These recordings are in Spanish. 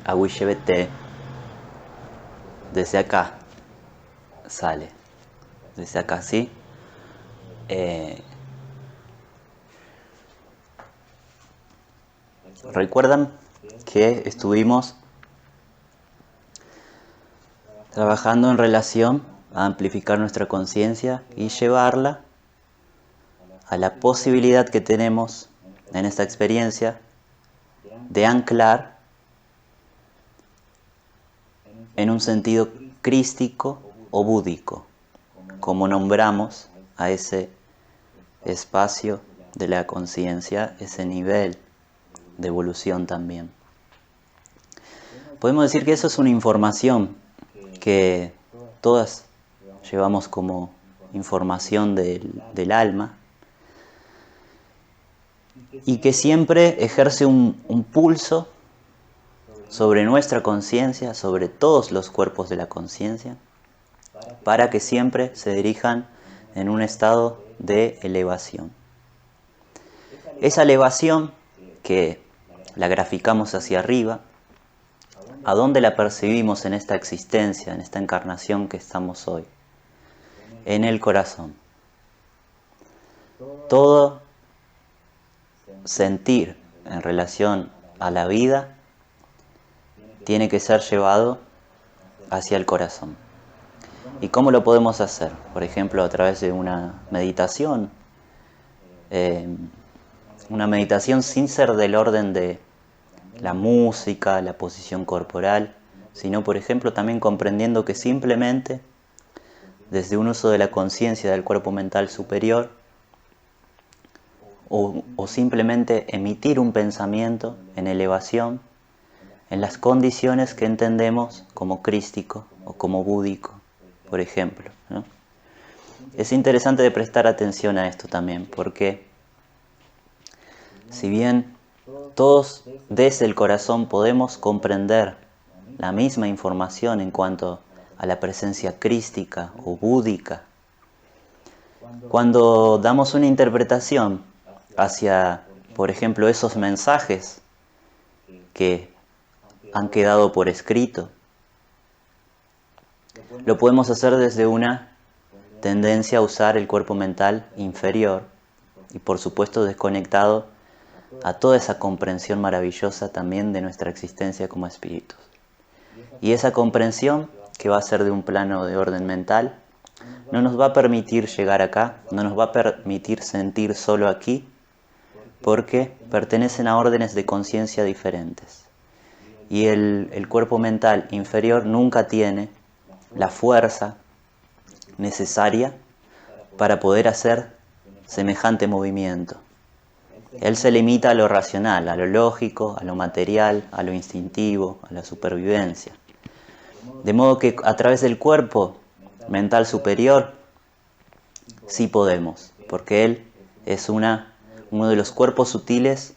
Awishebete, desde acá sale, desde acá, ¿sí? ¿Recuerdan que estuvimos trabajando en relación a amplificar nuestra conciencia y llevarla a la posibilidad que tenemos en esta experiencia de anclar en un sentido crístico o búdico, como nombramos a ese espacio de la conciencia, ese nivel de evolución también? Podemos decir que eso es una información que todas llevamos como información del alma y que siempre ejerce un pulso sobre nuestra conciencia, sobre todos los cuerpos de la conciencia, para que siempre se dirijan en un estado de elevación. Esa elevación que la graficamos hacia arriba, ¿a dónde la percibimos en esta existencia, en esta encarnación que estamos hoy? En el corazón. Todo sentir en relación a la vida tiene que ser llevado hacia el corazón. ¿Y cómo lo podemos hacer? Por ejemplo, a través de una meditación sin ser del orden de la música, la posición corporal, sino, por ejemplo, también comprendiendo que simplemente desde un uso de la conciencia del cuerpo mental superior o simplemente emitir un pensamiento en elevación en las condiciones que entendemos como crístico o como búdico, por ejemplo, ¿no? Es interesante de prestar atención a esto también, porque si bien todos desde el corazón podemos comprender la misma información en cuanto a la presencia crística o búdica, cuando damos una interpretación hacia, por ejemplo, esos mensajes que han quedado por escrito, lo podemos hacer desde una tendencia a usar el cuerpo mental inferior y, por supuesto, desconectado a toda esa comprensión maravillosa también de nuestra existencia como espíritus. Y esa comprensión, que va a ser de un plano de orden mental, no nos va a permitir llegar acá, no nos va a permitir sentir solo aquí, porque pertenecen a órdenes de conciencia diferentes. Y el cuerpo mental inferior nunca tiene la fuerza necesaria para poder hacer semejante movimiento. Él se limita a lo racional, a lo lógico, a lo material, a lo instintivo, a la supervivencia. De modo que a través del cuerpo mental superior sí podemos, porque él es uno de los cuerpos sutiles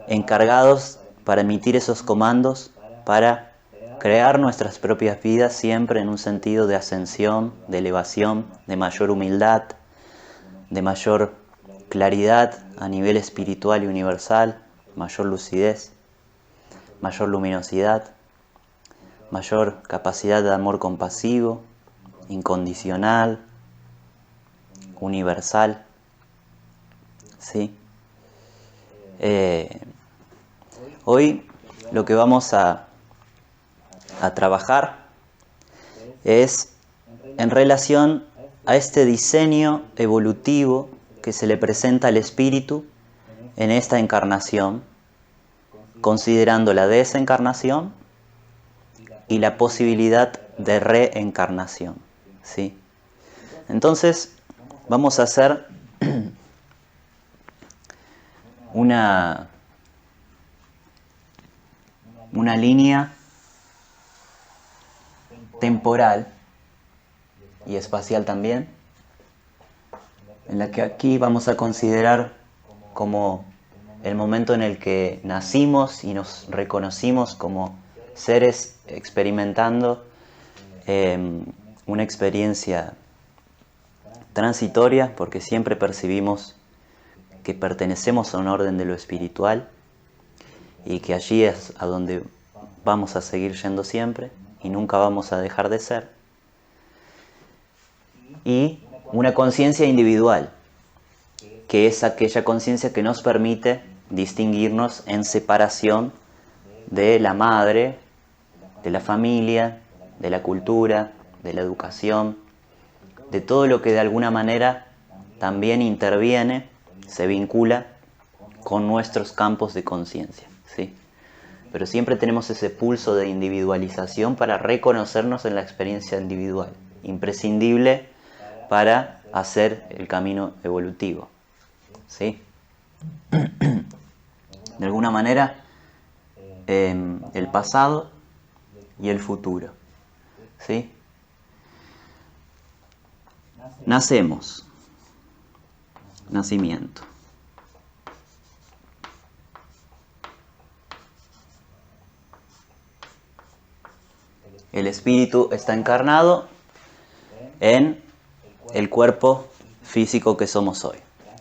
encargados para emitir esos comandos, para crear nuestras propias vidas siempre en un sentido de ascensión, de elevación, de mayor humildad, de mayor claridad a nivel espiritual y universal, mayor lucidez, mayor luminosidad, mayor capacidad de amor compasivo, incondicional, universal, ¿sí? Hoy lo que vamos a trabajar es en relación a este diseño evolutivo que se le presenta al espíritu en esta encarnación, considerando la desencarnación y la posibilidad de reencarnación, ¿sí? Entonces vamos a hacer una línea temporal y espacial también, en la que aquí vamos a considerar como el momento en el que nacimos y nos reconocimos como seres experimentando una experiencia transitoria, porque siempre percibimos que pertenecemos a un orden de lo espiritual y que allí es a donde vamos a seguir yendo siempre y nunca vamos a dejar de ser. Y una conciencia individual, que es aquella conciencia que nos permite distinguirnos en separación de la madre, de la familia, de la cultura, de la educación, de todo lo que de alguna manera también interviene, se vincula con nuestros campos de conciencia, ¿sí? Pero siempre tenemos ese pulso de individualización para reconocernos en la experiencia individual, imprescindible para hacer el camino evolutivo, ¿sí? De alguna manera, el pasado y el futuro, ¿sí? Nacemos. Nacimiento. El espíritu está encarnado en el cuerpo físico que somos hoy.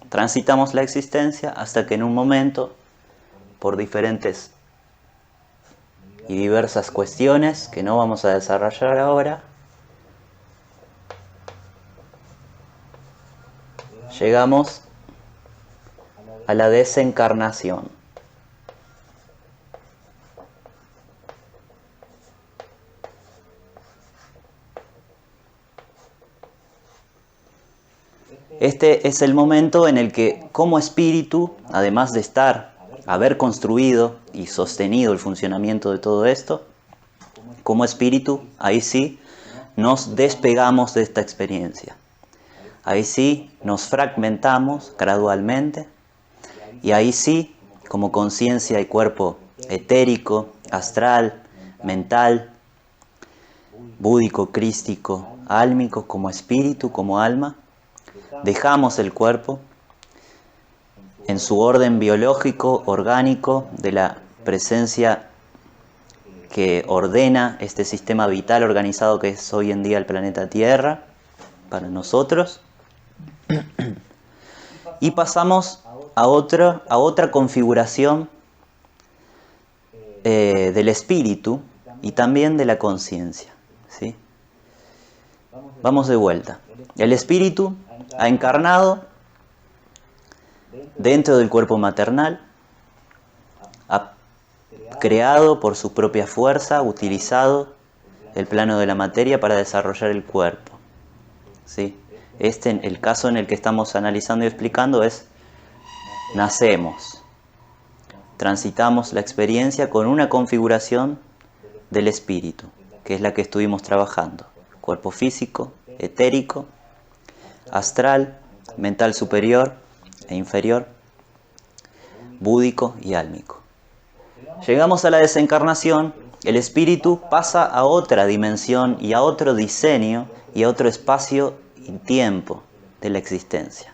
Transitamos la existencia hasta que en un momento, por diferentes y diversas cuestiones que no vamos a desarrollar ahora, llegamos a la desencarnación. Este es el momento en el que, como espíritu, además de haber construido y sostenido el funcionamiento de todo esto, como espíritu, ahí sí nos despegamos de esta experiencia. Ahí sí nos fragmentamos gradualmente y ahí sí, como conciencia y cuerpo etérico, astral, mental, búdico, crístico, álmico, como espíritu, como alma, dejamos el cuerpo en su orden biológico, orgánico, de la presencia que ordena este sistema vital organizado que es hoy en día el planeta Tierra, para nosotros, y pasamos a otra configuración del espíritu y también de la conciencia, ¿sí? Vamos de vuelta. El espíritu ha encarnado dentro del cuerpo maternal, ha creado por su propia fuerza, utilizado el plano de la materia para desarrollar el cuerpo, ¿sí? El caso en el que estamos analizando y explicando es: nacemos, transitamos la experiencia con una configuración del espíritu, que es la que estuvimos trabajando: cuerpo físico, etérico, astral, mental superior e inferior, búdico y álmico. Llegamos a la desencarnación, el espíritu pasa a otra dimensión y a otro diseño y a otro espacio y tiempo de la existencia.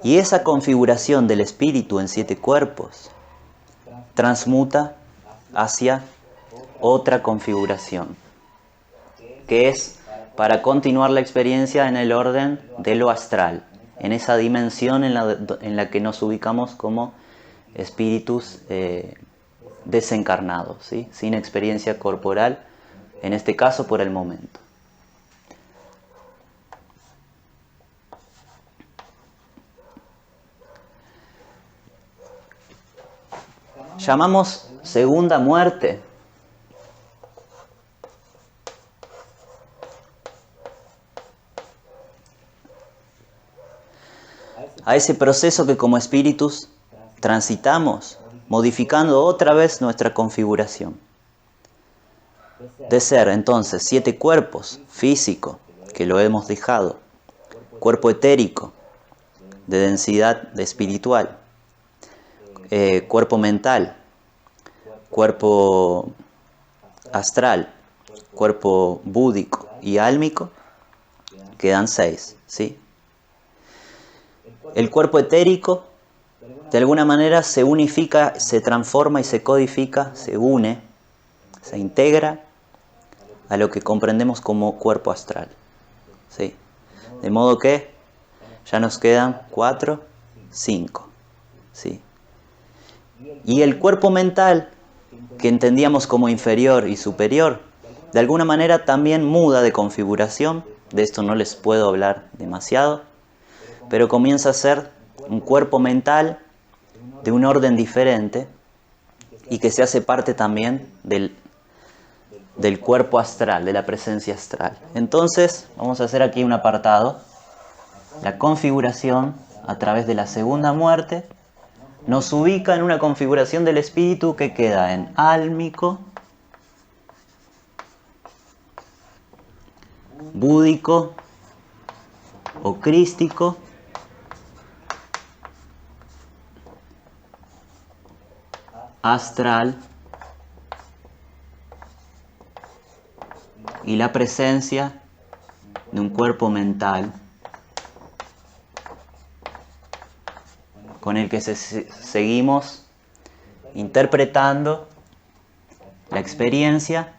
Y esa configuración del espíritu en 7 cuerpos transmuta hacia otra configuración, que es para continuar la experiencia en el orden de lo astral, en esa dimensión en la que nos ubicamos como espíritus desencarnados, ¿sí? Sin experiencia corporal, en este caso por el momento. Llamamos segunda muerte a ese proceso que como espíritus transitamos, modificando otra vez nuestra configuración. De ser entonces 7 cuerpos: físico, que lo hemos dejado; cuerpo etérico, de densidad espiritual; cuerpo mental; cuerpo astral; cuerpo búdico y álmico. Quedan 6, ¿sí? El cuerpo etérico, de alguna manera, se unifica, se transforma y se codifica, se une, se integra a lo que comprendemos como cuerpo astral, ¿sí? De modo que ya nos quedan 4, 5, ¿sí? Y el cuerpo mental que entendíamos como inferior y superior, de alguna manera también muda de configuración. De esto no les puedo hablar demasiado, pero comienza a ser un cuerpo mental de un orden diferente y que se hace parte también del cuerpo astral, de la presencia astral. Entonces, vamos a hacer aquí un apartado. La configuración a través de la segunda muerte nos ubica en una configuración del espíritu que queda en álmico, búdico o crístico, astral y la presencia de un cuerpo mental con el que seguimos interpretando la experiencia,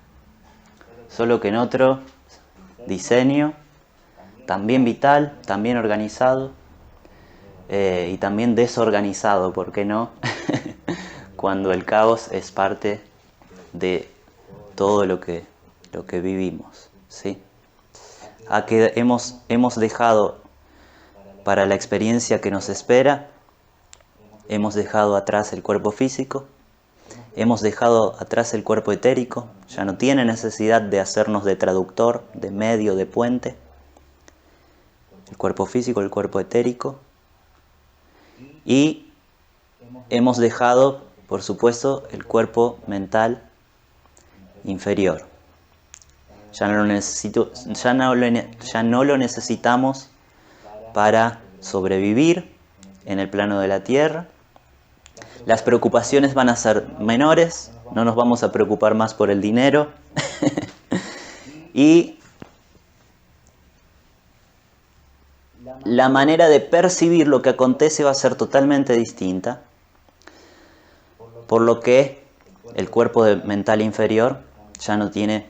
solo que en otro diseño, también vital, también organizado y también desorganizado, ¿por qué no? Cuando el caos es parte de todo lo que vivimos, ¿sí? Hemos dejado para la experiencia que nos espera, hemos dejado atrás el cuerpo físico, hemos dejado atrás el cuerpo etérico, ya no tiene necesidad de hacernos de traductor, de medio, de puente. El cuerpo físico, el cuerpo etérico. Y hemos dejado, por supuesto, el cuerpo mental inferior. Ya no lo necesitamos para sobrevivir en el plano de la tierra. Las preocupaciones van a ser menores, no nos vamos a preocupar más por el dinero. Y la manera de percibir lo que acontece va a ser totalmente distinta, por lo que el cuerpo mental inferior ya no tiene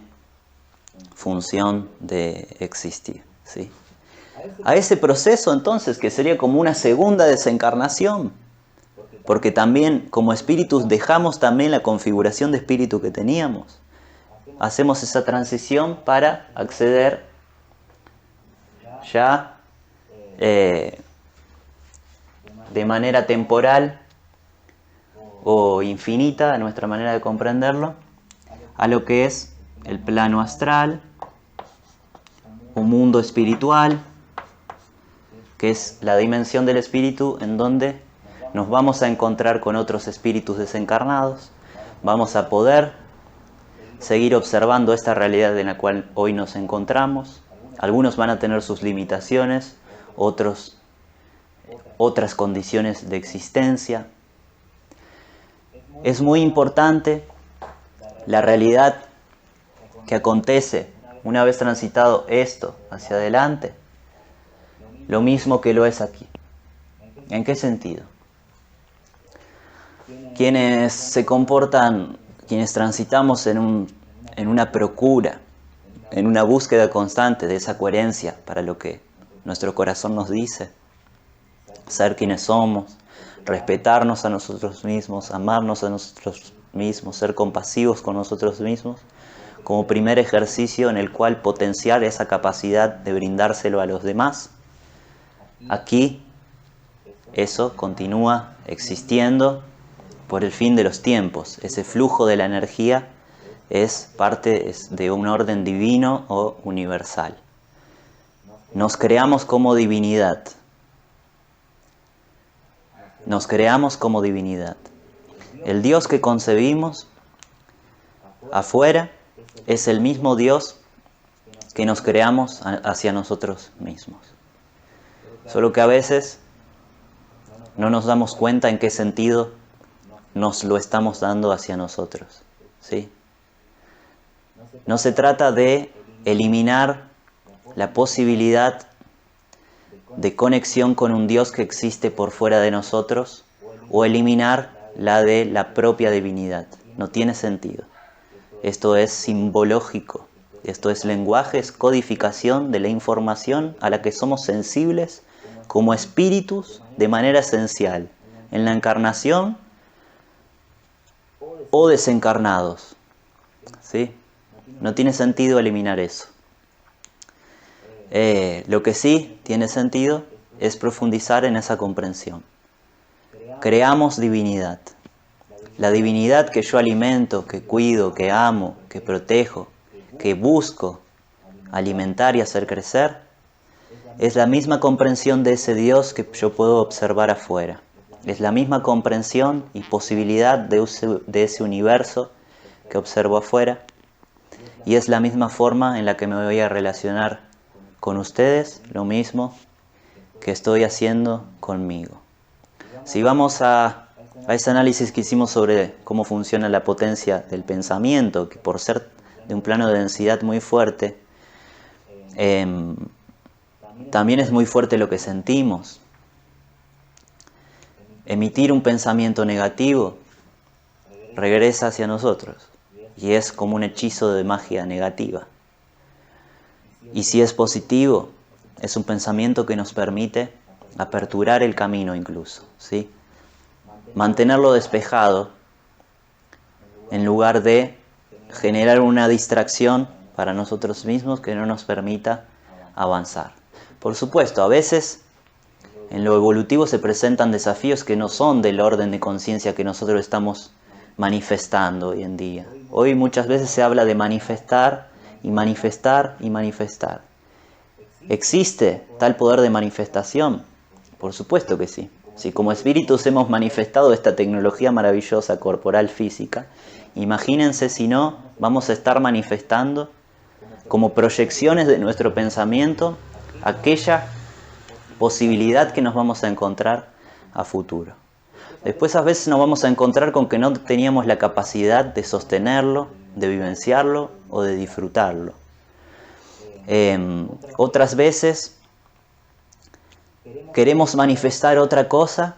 función de existir, ¿sí? A ese proceso entonces, que sería como una segunda desencarnación, porque también como espíritus dejamos también la configuración de espíritu que teníamos, hacemos esa transición para acceder ya de manera temporal o infinita, a nuestra manera de comprenderlo, a lo que es el plano astral, un mundo espiritual, que es la dimensión del espíritu en donde nos vamos a encontrar con otros espíritus desencarnados, vamos a poder seguir observando esta realidad en la cual hoy nos encontramos. Algunos van a tener sus limitaciones, otras condiciones de existencia. Es muy importante la realidad que acontece una vez transitado esto hacia adelante, lo mismo que lo es aquí. ¿En qué sentido? Quienes se comportan, quienes transitamos en una procura, en una búsqueda constante de esa coherencia para lo que nuestro corazón nos dice, ser quienes somos, respetarnos a nosotros mismos, amarnos a nosotros mismos, ser compasivos con nosotros mismos, como primer ejercicio en el cual potenciar esa capacidad de brindárselo a los demás. Aquí eso continúa existiendo por el fin de los tiempos. Ese flujo de la energía es parte de un orden divino o universal. Nos creamos como divinidad. Nos creamos como divinidad. El Dios que concebimos afuera es el mismo Dios que nos creamos hacia nosotros mismos. Solo que a veces no nos damos cuenta en qué sentido nos lo estamos dando hacia nosotros, ¿sí? No se trata de eliminar la posibilidad de conexión con un Dios que existe por fuera de nosotros o eliminar la de la propia divinidad. No tiene sentido. Esto es simbológico. Esto es lenguaje, es codificación de la información a la que somos sensibles como espíritus de manera esencial. En la encarnación o desencarnados. ¿Sí? No tiene sentido eliminar eso. Lo que sí tiene sentido es profundizar en esa comprensión. Creamos divinidad. La divinidad que yo alimento, que cuido, que amo, que protejo, que busco alimentar y hacer crecer, es la misma comprensión de ese Dios que yo puedo observar afuera. Es la misma comprensión y posibilidad de ese universo que observo afuera. Y es la misma forma en la que me voy a relacionar con ustedes, lo mismo que estoy haciendo conmigo. Si vamos a ese análisis que hicimos sobre cómo funciona la potencia del pensamiento, que por ser de un plano de densidad muy fuerte, también es muy fuerte lo que sentimos. Emitir un pensamiento negativo regresa hacia nosotros y es como un hechizo de magia negativa. Y si es positivo, es un pensamiento que nos permite aperturar el camino incluso, ¿sí? Mantenerlo despejado en lugar de generar una distracción para nosotros mismos que no nos permita avanzar. Por supuesto, a veces en lo evolutivo se presentan desafíos que no son del orden de conciencia que nosotros estamos manifestando hoy en día. Hoy muchas veces se habla de manifestar y manifestar y manifestar. ¿Existe tal poder de manifestación? Por supuesto que sí. Si como espíritus hemos manifestado esta tecnología maravillosa corporal física, imagínense si no vamos a estar manifestando como proyecciones de nuestro pensamiento aquella posibilidad que nos vamos a encontrar a futuro. Después a veces nos vamos a encontrar con que no teníamos la capacidad de sostenerlo, de vivenciarlo o de disfrutarlo. Otras veces queremos manifestar otra cosa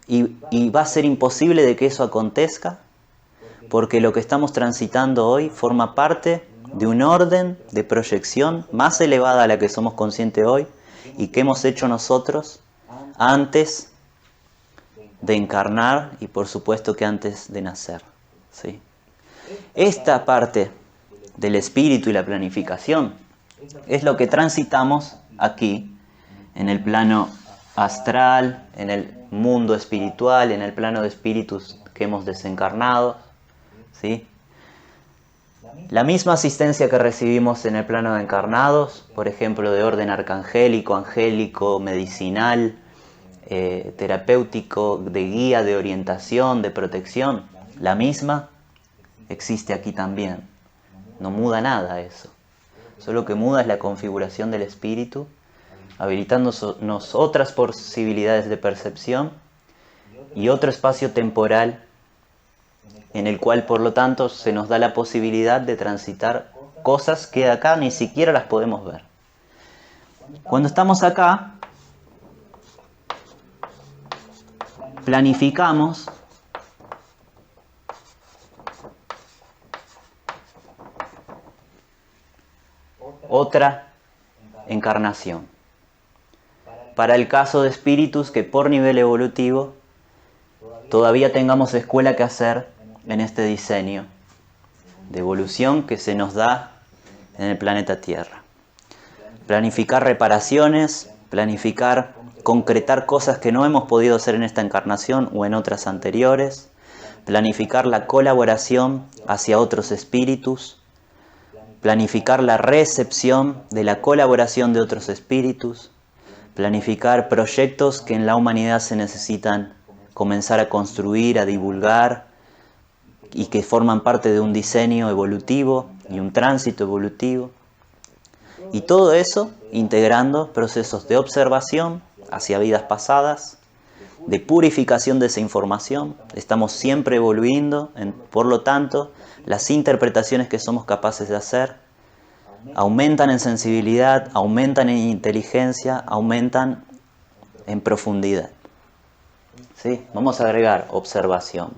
y va a ser imposible de que eso acontezca porque lo que estamos transitando hoy forma parte de un orden de proyección más elevada a la que somos conscientes hoy y que hemos hecho nosotros antes de encarnar y por supuesto que antes de nacer, ¿sí? Esta parte del espíritu y la planificación es lo que transitamos aquí en el plano astral, en el mundo espiritual, en el plano de espíritus que hemos desencarnado, ¿sí? La misma asistencia que recibimos en el plano de encarnados, por ejemplo, de orden arcangélico, angélico, medicinal, terapéutico, de guía, de orientación, de protección, la misma existe aquí también. No muda nada eso. Solo que muda es la configuración del espíritu, habilitándonos otras posibilidades de percepción y otro espacio temporal en el cual, por lo tanto, se nos da la posibilidad de transitar cosas que acá ni siquiera las podemos ver. Cuando estamos acá, planificamos otra encarnación. Para el caso de espíritus que por nivel evolutivo todavía tengamos escuela que hacer en este diseño de evolución que se nos da en el planeta Tierra. Planificar reparaciones, planificar, concretar cosas que no hemos podido hacer en esta encarnación o en otras anteriores, planificar la colaboración hacia otros espíritus, planificar la recepción de la colaboración de otros espíritus, planificar proyectos que en la humanidad se necesitan comenzar a construir, a divulgar y que forman parte de un diseño evolutivo y un tránsito evolutivo. Y todo eso integrando procesos de observación hacia vidas pasadas, de purificación de esa información. Estamos siempre evoluyendo, por lo tanto, las interpretaciones que somos capaces de hacer aumentan en sensibilidad, aumentan en inteligencia, aumentan en profundidad. ¿Sí? Vamos a agregar observación.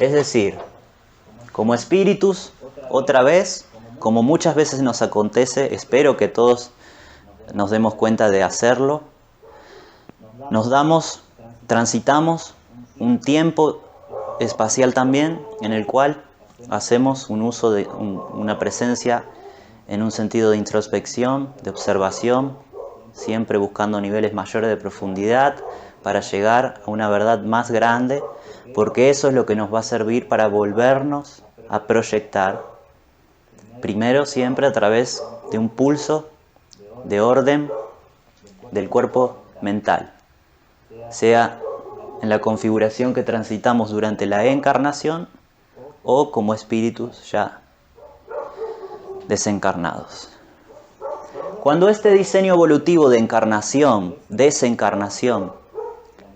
Es decir, como espíritus, otra vez, como muchas veces nos acontece, espero que todos nos demos cuenta de hacerlo, transitamos un tiempo espacial también en el cual hacemos un uso de una presencia en un sentido de introspección, de observación, siempre buscando niveles mayores de profundidad para llegar a una verdad más grande, porque eso es lo que nos va a servir para volvernos a proyectar, primero siempre a través de un pulso de orden del cuerpo mental, sea en la configuración que transitamos durante la encarnación o como espíritus ya desencarnados. Cuando este diseño evolutivo de encarnación, desencarnación,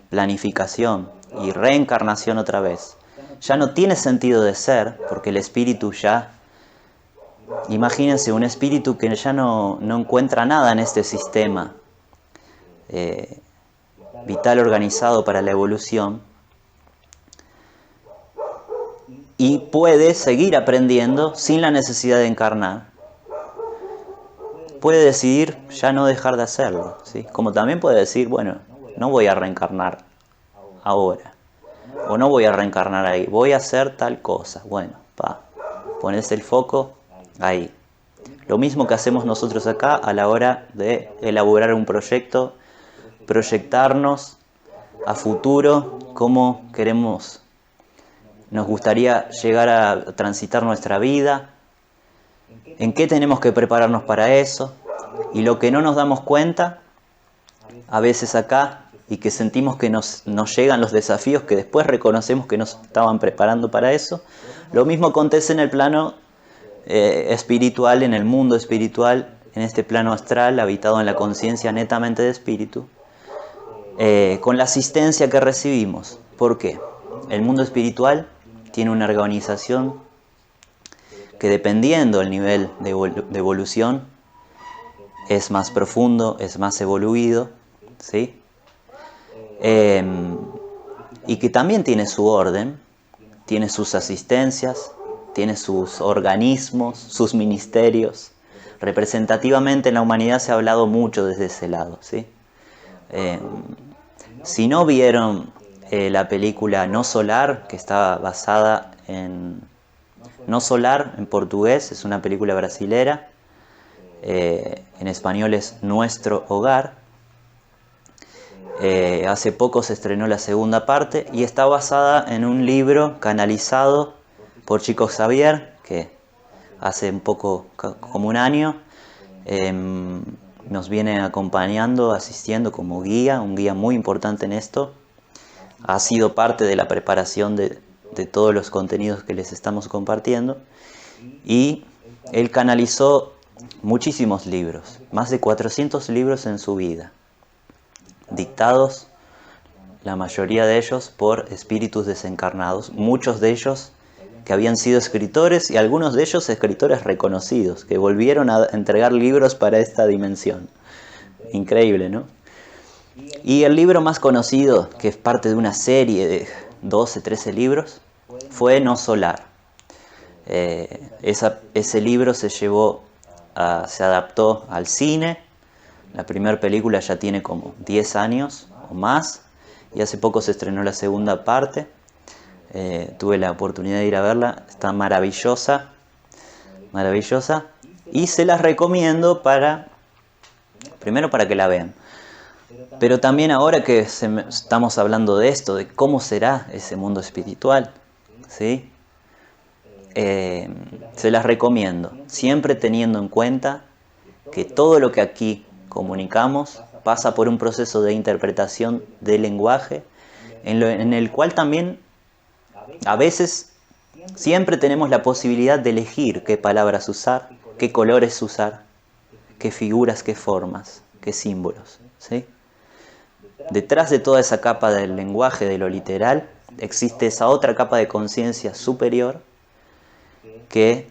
planificación y reencarnación otra vez ya no tiene sentido de ser, porque el espíritu ya, imagínense un espíritu que ya no encuentra nada en este sistema vital organizado para la evolución, y puede seguir aprendiendo sin la necesidad de encarnar. Puede decidir ya no dejar de hacerlo, ¿sí? Como también puede decir, bueno, no voy a reencarnar ahora, o no voy a reencarnar ahí, voy a hacer tal cosa. Bueno, pones el foco ahí. Lo mismo que hacemos nosotros acá a la hora de elaborar un proyecto, proyectarnos a futuro, cómo queremos, nos gustaría llegar a transitar nuestra vida, en qué tenemos que prepararnos para eso, y lo que no nos damos cuenta a veces acá y que sentimos que nos llegan los desafíos que después reconocemos que nos estaban preparando para eso, lo mismo acontece en el plano espiritual, en el mundo espiritual, en este plano astral habitado en la conciencia netamente de espíritu, con la asistencia que recibimos. ¿Por qué? El mundo espiritual tiene una organización que, dependiendo del nivel de evolución, es más profundo, es más evoluido, ¿sí? Y que también tiene su orden, tiene sus asistencias, tiene sus organismos, sus ministerios. Representativamente en la humanidad se ha hablado mucho desde ese lado, ¿sí? Si no vieron la película No Solar, que está basada en... No Solar, en portugués, es una película brasilera, en español es Nuestro Hogar. Hace poco se estrenó la segunda parte y está basada en un libro canalizado por Chico Xavier, que hace un poco, como un año, nos viene acompañando, asistiendo como guía, un guía muy importante en esto. Ha sido parte de la preparación de todos los contenidos que les estamos compartiendo, y él canalizó muchísimos libros, más de 400 libros en su vida, dictados, la mayoría de ellos por espíritus desencarnados, muchos de ellos que habían sido escritores y algunos de ellos escritores reconocidos, que volvieron a entregar libros para esta dimensión. Increíble, ¿no? Y el libro más conocido, que es parte de una serie de 12, 13 libros, fue No Solar. Ese libro se adaptó al cine. La primera película ya tiene como 10 años o más, y hace poco se estrenó la segunda parte. Tuve la oportunidad de ir a verla, está maravillosa, maravillosa, y se las recomiendo primero para que la vean, pero también ahora que estamos hablando de esto, de cómo será ese mundo espiritual, ¿sí? Se las recomiendo, siempre teniendo en cuenta que todo lo que aquí comunicamos pasa por un proceso de interpretación del lenguaje, en el cual también a veces siempre tenemos la posibilidad de elegir qué palabras usar, qué colores usar, qué figuras, qué formas, qué símbolos, ¿sí? Detrás de toda esa capa del lenguaje, de lo literal, existe esa otra capa de conciencia superior que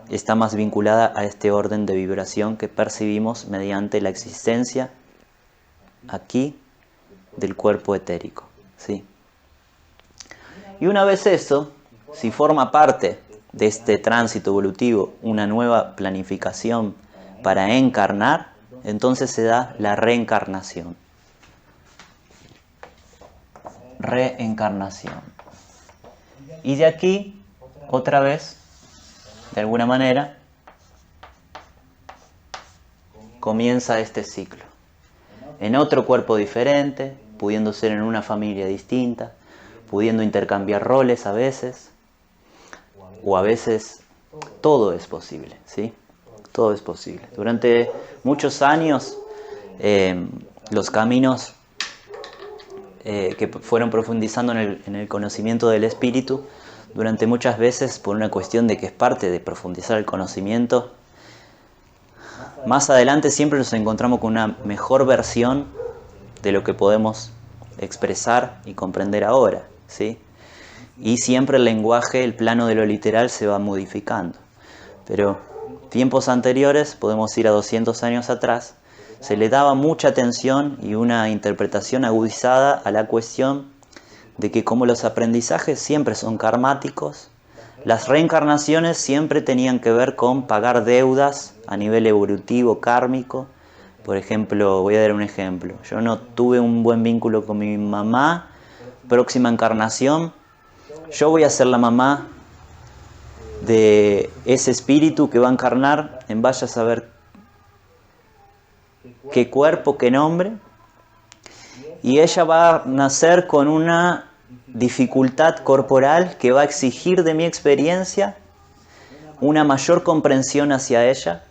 está más vinculada a este orden de vibración que percibimos mediante la existencia aquí del cuerpo etérico, ¿sí? Y una vez eso, si forma parte de este tránsito evolutivo una nueva planificación para encarnar, entonces se da la reencarnación. reencarnación. Y de aquí, otra vez, de alguna manera, comienza este ciclo. En otro cuerpo diferente, pudiendo ser en una familia distinta, pudiendo intercambiar roles a veces, o a veces todo es posible, ¿sí? Todo es posible. Durante muchos años, los caminos que fueron profundizando en el conocimiento del espíritu, durante muchas veces, por una cuestión de que es parte de profundizar el conocimiento, más adelante siempre nos encontramos con una mejor versión de lo que podemos expresar y comprender ahora, ¿sí? Y siempre el lenguaje, el plano de lo literal se va modificando. Pero tiempos anteriores, podemos ir a 200 años atrás, se le daba mucha atención y una interpretación agudizada a la cuestión de que como los aprendizajes siempre son karmáticos, las reencarnaciones siempre tenían que ver con pagar deudas a nivel evolutivo, kármico. Por ejemplo, voy a dar un ejemplo. Yo no tuve un buen vínculo con mi mamá. Próxima encarnación, yo voy a ser la mamá de ese espíritu que va a encarnar en vaya a saber qué cuerpo, qué nombre. Y ella va a nacer con una dificultad corporal que va a exigir de mi experiencia una mayor comprensión hacia ella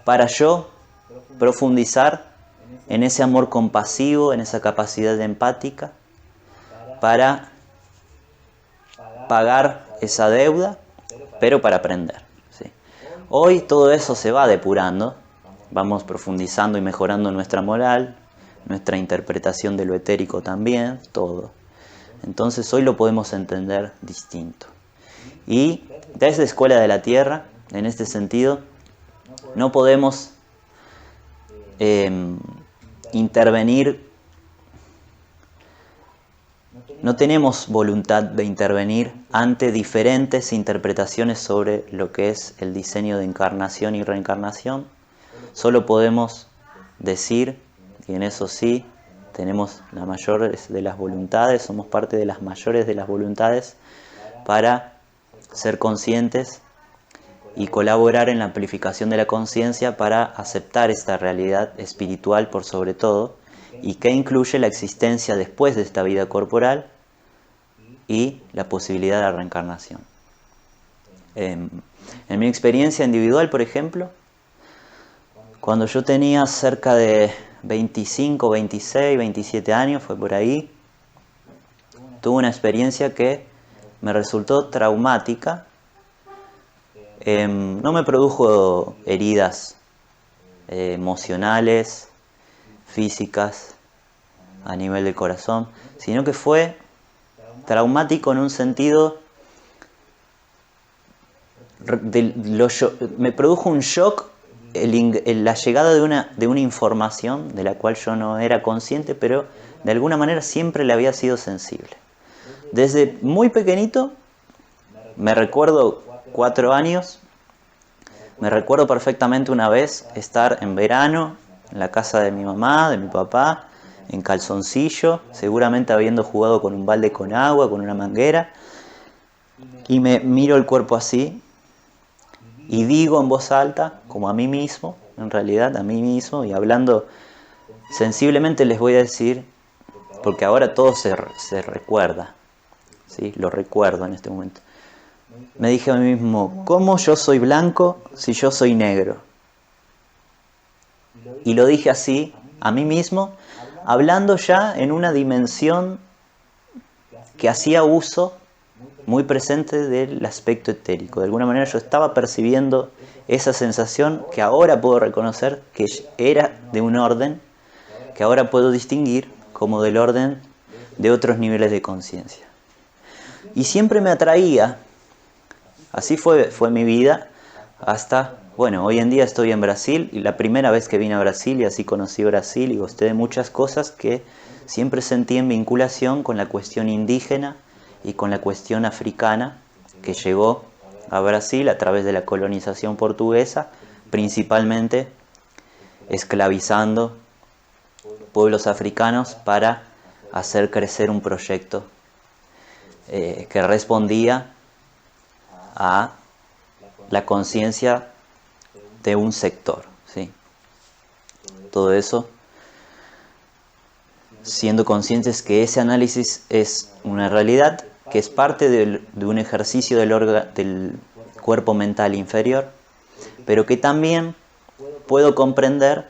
para yo profundizar en ese amor compasivo, en esa capacidad empática, para pagar esa deuda, pero para aprender, ¿sí? Hoy todo eso se va depurando, vamos profundizando y mejorando nuestra moral, nuestra interpretación de lo etérico también, todo. Entonces hoy lo podemos entender distinto. Y desde Escuela de la Tierra, en este sentido, no podemos intervenir, no tenemos voluntad de intervenir ante diferentes interpretaciones sobre lo que es el diseño de encarnación y reencarnación. Solo podemos decir, y en eso sí, tenemos la mayor de las voluntades, somos parte de las mayores de las voluntades para ser conscientes y colaborar en la amplificación de la conciencia para aceptar esta realidad espiritual por sobre todo, y que incluye la existencia después de esta vida corporal y la posibilidad de la reencarnación. En mi experiencia individual, por ejemplo, cuando yo tenía cerca de 25, 26, 27 años, fue por ahí, tuve una experiencia que me resultó traumática. No me produjo heridas emocionales, físicas, a nivel del corazón, sino que fue traumático en un sentido me produjo un shock la llegada de una información de la cual yo no era consciente, pero de alguna manera siempre le había sido sensible. Desde muy pequeñito, me recuerdo 4 años, me recuerdo perfectamente una vez estar en verano en la casa de mi mamá, de mi papá, en calzoncillo, seguramente habiendo jugado con un balde con agua, con una manguera, y me miro el cuerpo así, y digo en voz alta, como a mí mismo, en realidad a mí mismo, y hablando sensiblemente les voy a decir, porque ahora todo se recuerda, ¿sí? Lo recuerdo en este momento. Me dije a mí mismo, ¿cómo yo soy blanco si yo soy negro? Y lo dije así, a mí mismo, hablando ya en una dimensión que hacía uso muy presente del aspecto etérico. De alguna manera yo estaba percibiendo esa sensación que ahora puedo reconocer que era de un orden, que ahora puedo distinguir como del orden de otros niveles de conciencia. Y siempre me atraía, así fue mi vida, hasta, bueno, hoy en día estoy en Brasil, y la primera vez que vine a Brasil, y así conocí Brasil, y gusté de muchas cosas que siempre sentí en vinculación con la cuestión indígena y con la cuestión africana que llegó a Brasil a través de la colonización portuguesa, principalmente esclavizando pueblos africanos para hacer crecer un proyecto que respondía a la conciencia de un sector, ¿sí? Todo eso siendo conscientes que ese análisis es una realidad, que es parte de un ejercicio del cuerpo mental inferior, pero que también puedo comprender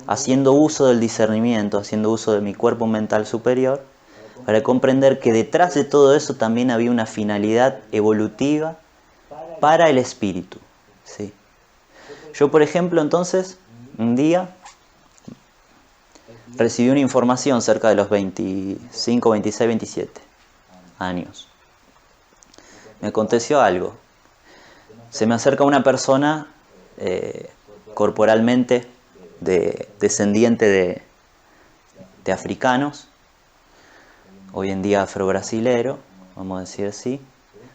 haciendo uso del discernimiento, haciendo uso de mi cuerpo mental superior, para comprender que detrás de todo eso también había una finalidad evolutiva para el espíritu, ¿sí? Yo, por ejemplo, entonces, un día recibí una información cerca de los 25, 26, 27 años. Me aconteció algo. Se me acerca una persona corporalmente descendiente de africanos, hoy en día afrobrasilero, vamos a decir así,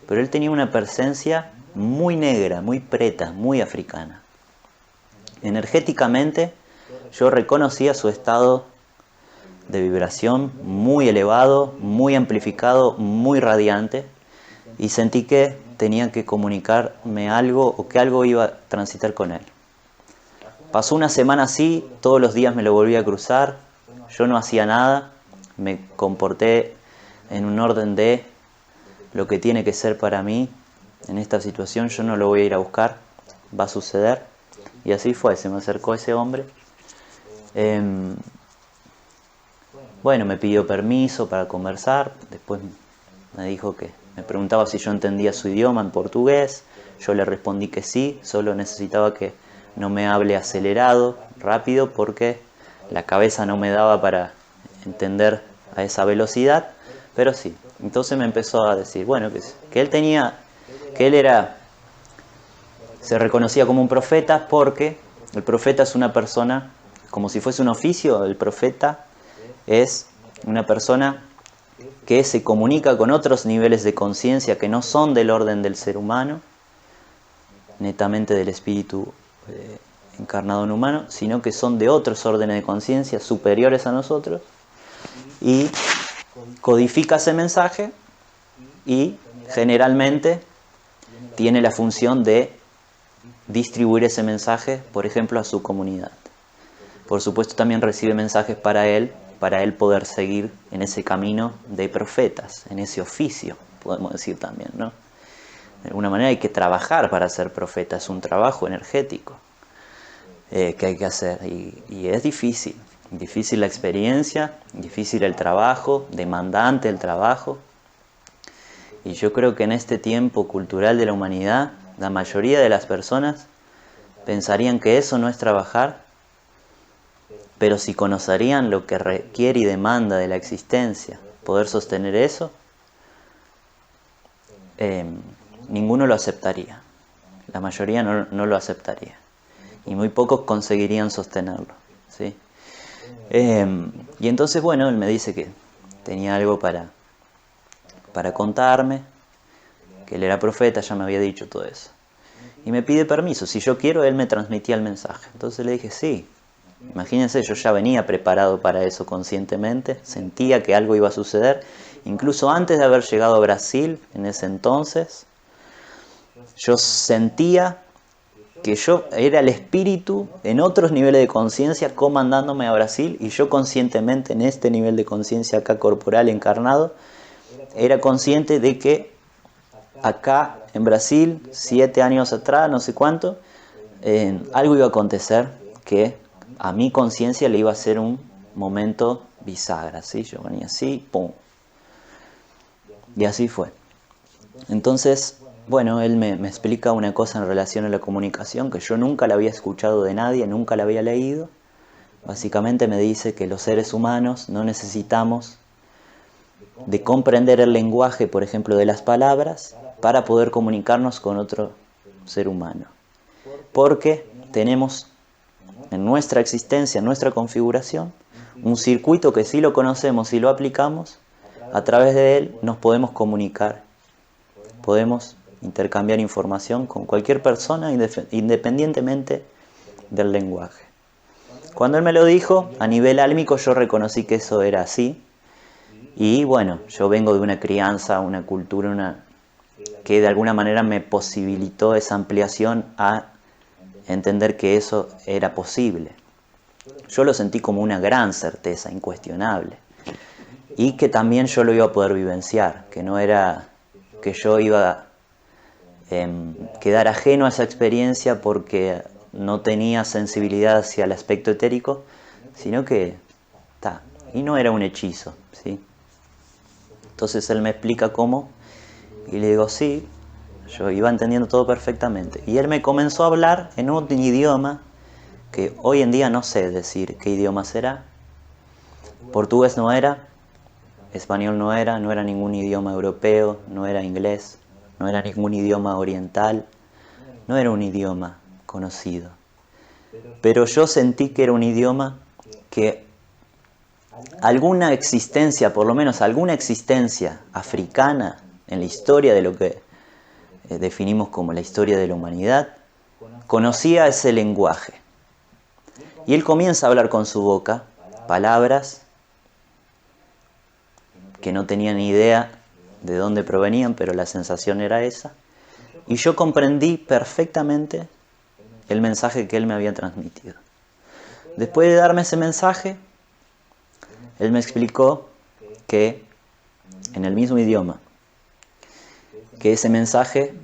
pero él tenía una presencia muy negra, muy preta, muy africana. Energéticamente yo reconocía su estado de vibración muy elevado, muy amplificado, muy radiante, y sentí que tenía que comunicarme algo o que algo iba a transitar con él. Pasó una semana así, todos los días me lo volví a cruzar, yo no hacía nada, me comporté en un orden de lo que tiene que ser para mí en esta situación, yo no lo voy a ir a buscar, va a suceder. Y así fue, se me acercó ese hombre. Bueno, me pidió permiso para conversar, después me dijo que me preguntaba si yo entendía su idioma en portugués, yo le respondí que sí, solo necesitaba que no me hable acelerado, rápido, porque la cabeza no me daba para entender a esa velocidad, pero sí. Entonces me empezó a decir, bueno, que él se reconocía como un profeta porque el profeta es una persona, como si fuese un oficio, el profeta es una persona que se comunica con otros niveles de conciencia que no son del orden del ser humano, netamente del espíritu encarnado en humano, sino que son de otros órdenes de conciencia superiores a nosotros, y codifica ese mensaje y generalmente tiene la función de distribuir ese mensaje, por ejemplo, a su comunidad. Por supuesto también recibe mensajes para él poder seguir en ese camino de profetas, en ese oficio, podemos decir también, ¿no? De alguna manera hay que trabajar para ser profeta, es un trabajo energético que hay que hacer, y es difícil la experiencia, difícil el trabajo, demandante el trabajo, y yo creo que en este tiempo cultural de la humanidad, la mayoría de las personas pensarían que eso no es trabajar, pero si conocerían lo que requiere y demanda de la existencia, poder sostener eso, ninguno lo aceptaría. La mayoría no lo aceptaría. Y muy pocos conseguirían sostenerlo, ¿sí? Y entonces, bueno, él me dice que tenía algo para contarme, que él era profeta, ya me había dicho todo eso. Y me pide permiso, si yo quiero, él me transmitía el mensaje. Entonces le dije, sí. Imagínense, yo ya venía preparado para eso conscientemente, sentía que algo iba a suceder, incluso antes de haber llegado a Brasil, en ese entonces, yo sentía que yo era el espíritu en otros niveles de conciencia comandándome a Brasil, y yo conscientemente en este nivel de conciencia acá corporal encarnado, era consciente de que acá en Brasil, 7 años atrás, no sé cuánto, algo iba a acontecer que a mi conciencia le iba a ser un momento bisagra, ¿sí? Yo venía así, ¡pum! Y así fue. Entonces, bueno, él me explica una cosa en relación a la comunicación que yo nunca la había escuchado de nadie, nunca la había leído. Básicamente me dice que los seres humanos no necesitamos de comprender el lenguaje, por ejemplo, de las palabras, para poder comunicarnos con otro ser humano. Porque tenemos en nuestra existencia, en nuestra configuración, un circuito que si lo conocemos y lo aplicamos, a través de él nos podemos comunicar, podemos intercambiar información con cualquier persona independientemente del lenguaje. Cuando él me lo dijo, a nivel álmico yo reconocí que eso era así, Y bueno, yo vengo de una crianza, una cultura, que de alguna manera me posibilitó esa ampliación a entender que eso era posible. Yo lo sentí como una gran certeza, incuestionable. Y que también yo lo iba a poder vivenciar, que no era que yo iba a quedar ajeno a esa experiencia porque no tenía sensibilidad hacia el aspecto etérico, sino que, y no era un hechizo, ¿sí? Entonces él me explica cómo, y le digo, sí, yo iba entendiendo todo perfectamente. Y él me comenzó a hablar en un idioma que hoy en día no sé decir qué idioma será. Portugués no era, español no era ningún idioma europeo, no era inglés, no era ningún idioma oriental, no era un idioma conocido. Pero yo sentí que era un idioma que alguna existencia, por lo menos alguna existencia africana en la historia de lo que definimos como la historia de la humanidad, conocía ese lenguaje. Y él comienza a hablar con su boca palabras que no tenía ni idea de dónde provenían, pero la sensación era esa. Y yo comprendí perfectamente el mensaje que él me había transmitido. Después de darme ese mensaje, él me explicó que, en el mismo idioma, que ese mensaje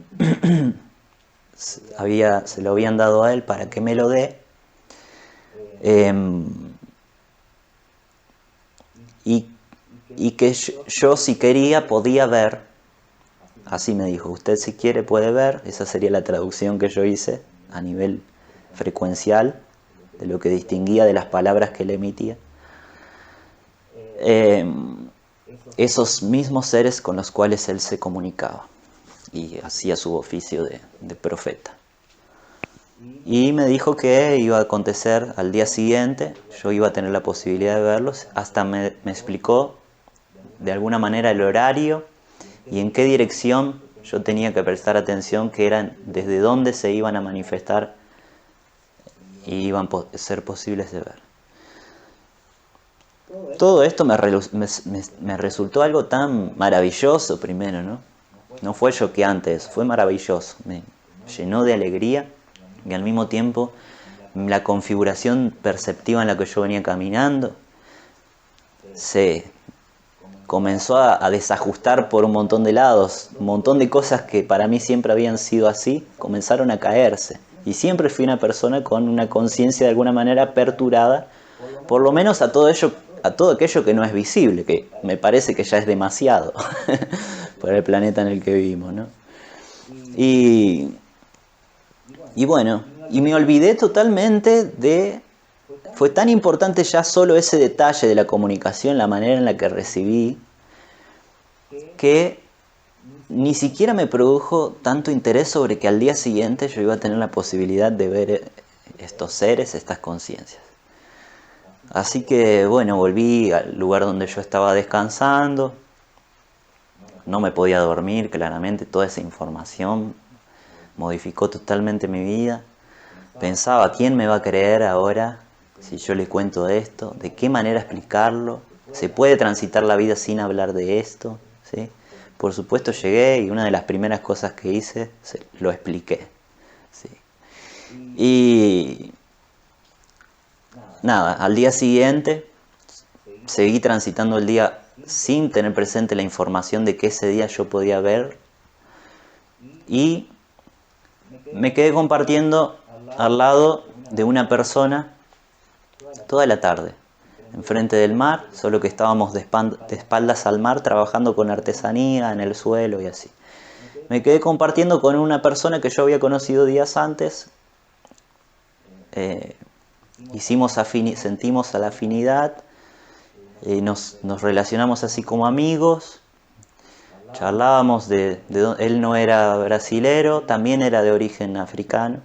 se lo habían dado a él para que me lo dé, y que yo si quería podía ver, así me dijo, usted si quiere puede ver, esa sería la traducción que yo hice a nivel frecuencial, de lo que distinguía de las palabras que él emitía, esos mismos seres con los cuales él se comunicaba y hacía su oficio de profeta. Y me dijo que iba a acontecer al día siguiente, yo iba a tener la posibilidad de verlos, hasta me explicó de alguna manera el horario y en qué dirección yo tenía que prestar atención, que eran desde dónde se iban a manifestar y iban a ser posibles de ver. Todo esto me resultó algo tan maravilloso primero, ¿no? No fue choqueante eso, fue maravilloso, me llenó de alegría y al mismo tiempo la configuración perceptiva en la que yo venía caminando se comenzó a desajustar por un montón de lados, un montón de cosas que para mí siempre habían sido así, comenzaron a caerse. Y siempre fui una persona con una conciencia de alguna manera perturbada, por lo menos a todo aquello que no es visible, que me parece que ya es demasiado para el planeta en el que vivimos, ¿no? Y bueno, y me olvidé totalmente de... Fue tan importante ya solo ese detalle de la comunicación, la manera en la que recibí, que ni siquiera me produjo tanto interés sobre que al día siguiente yo iba a tener la posibilidad de ver estos seres, estas conciencias. Así que bueno, volví al lugar donde yo estaba descansando, no me podía dormir, claramente toda esa información modificó totalmente mi vida. Pensaba, ¿quién me va a creer ahora si yo le cuento esto? ¿De qué manera explicarlo? ¿Se puede transitar la vida sin hablar de esto? ¿Sí? Por supuesto llegué y una de las primeras cosas que hice, lo expliqué. ¿Sí? Y nada, al día siguiente seguí transitando el día sin tener presente la información de que ese día yo podía ver, y me quedé compartiendo al lado de una persona toda la tarde, enfrente del mar, solo que estábamos de espaldas al mar trabajando con artesanía en el suelo y así. Me quedé compartiendo con una persona que yo había conocido días antes, sentimos a la afinidad, nos relacionamos así como amigos, charlábamos él no era brasilero, también era de origen africano.